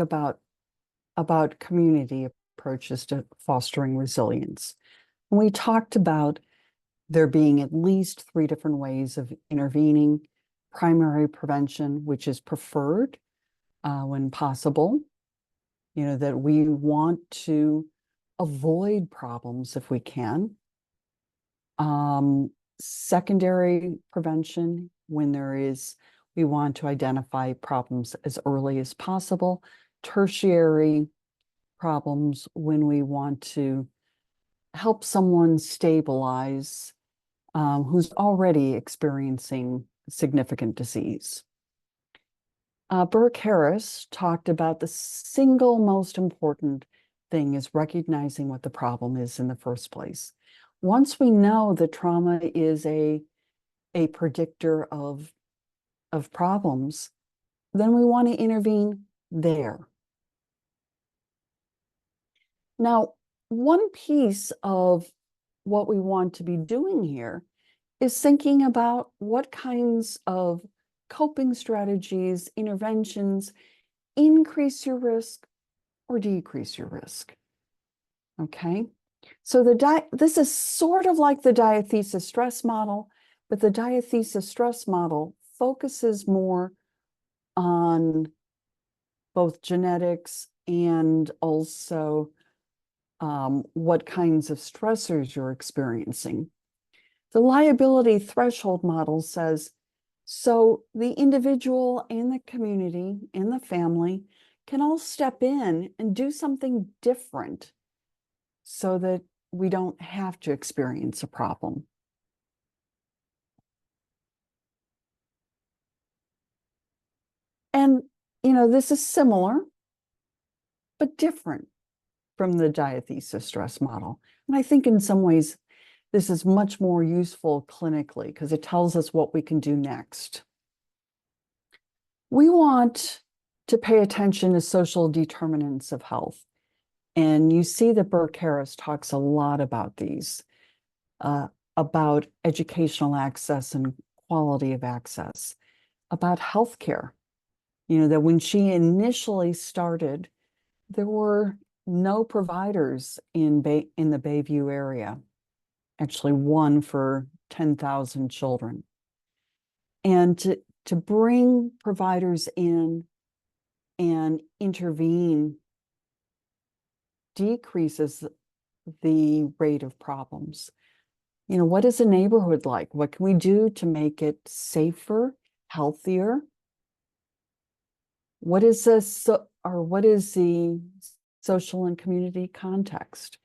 about community approaches to fostering resilience. And we talked about there being at least 3 different ways of intervening: primary prevention, which is preferred when possible, that we want to avoid problems if we can. Secondary prevention, when we want to identify problems as early as possible. Tertiary problems, when we want to help someone stabilize who's already experiencing significant disease. Burke-Harris talked about the single most important thing is recognizing what the problem is in the first place. Once we know that trauma is a predictor of problems, then we want to intervene there. Now, one piece of what we want to be doing here is thinking about what kinds of coping strategies, interventions increase your risk or decrease your risk. Okay, so this is sort of like the diathesis stress model, but the diathesis stress model focuses more on both genetics and also what kinds of stressors you're experiencing. The liability threshold model says, so the individual and the community and the family can all step in and do something different so that we don't have to experience a problem. And, this is similar, but different from the diathesis stress model. And I think in some ways, this is much more useful clinically because it tells us what we can do next. We want to pay attention to social determinants of health. And you see that Burke-Harris talks a lot about these, about educational access and quality of access, about healthcare. That when she initially started, there were no providers in the Bayview area, actually 1 for 10,000 children. And to bring providers in and intervene decreases the rate of problems. What is a neighborhood like? What can we do to make it safer, healthier? What is the social and community context?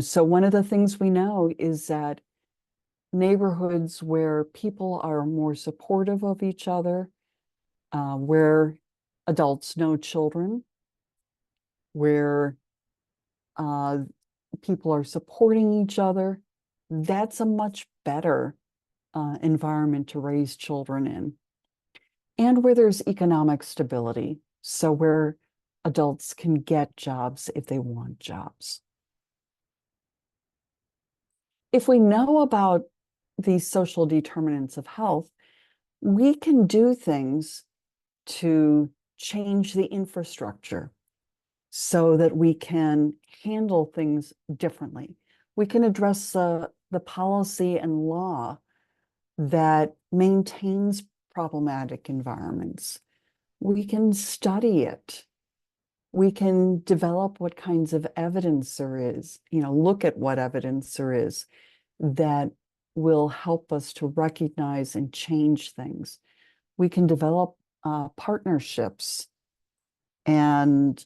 So one of the things we know is that neighborhoods where people are more supportive of each other, where adults know children, where people are supporting each other, that's a much better environment to raise children in. And where there's economic stability, so where adults can get jobs if they want jobs. If we know about these social determinants of health, we can do things to change the infrastructure so that we can handle things differently. We can address the policy and law that maintains problematic environments. We can study it. We can develop what kinds of evidence there is, look at what evidence there is that will help us to recognize and change things. We can develop partnerships and,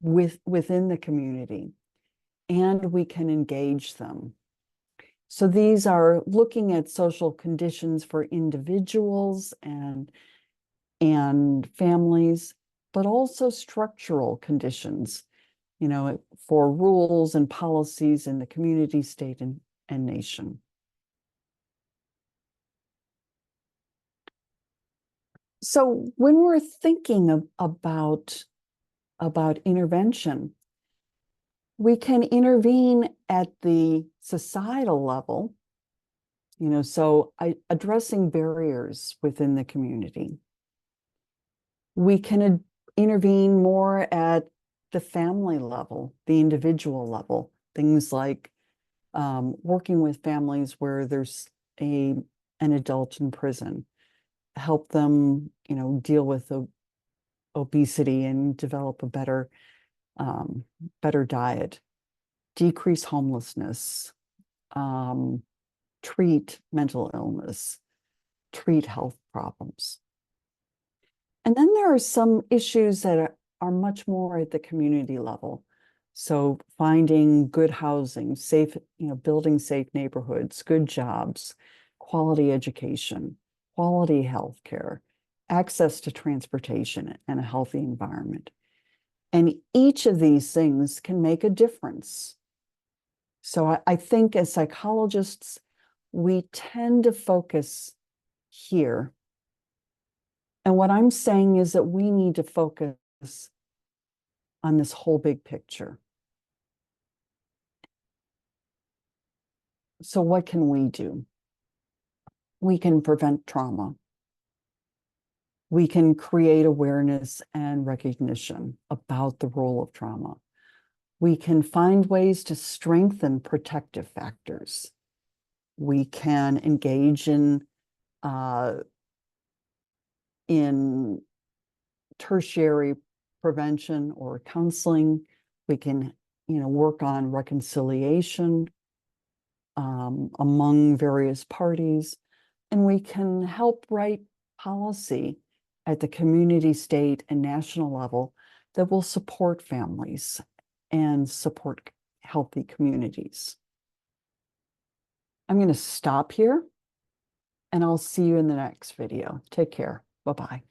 within the community, and we can engage them. So these are looking at social conditions for individuals and families, but also structural conditions, for rules and policies in the community, state, and nation. So when we're thinking about intervention, we can intervene at the societal level, so addressing barriers within the community. We can intervene more at the family level, the individual level, things like working with families where there's an adult in prison, help them, deal with obesity and develop a better diet, decrease homelessness, treat mental illness, treat health problems. And then there are some issues that are much more at the community level. So finding good housing, safe, building safe neighborhoods, good jobs, quality education, quality health care, access to transportation, and a healthy environment. And each of these things can make a difference. So I think as psychologists, we tend to focus here. And what I'm saying is that we need to focus on this whole big picture. So what can we do? We can prevent trauma. We can create awareness and recognition about the role of trauma. We can find ways to strengthen protective factors. We can engage in tertiary prevention or counseling. We can, work on reconciliation among various parties, and we can help write policy at the community, state, and national level that will support families and support healthy communities. I'm going to stop here, and I'll see you in the next video. Take care. Bye-bye.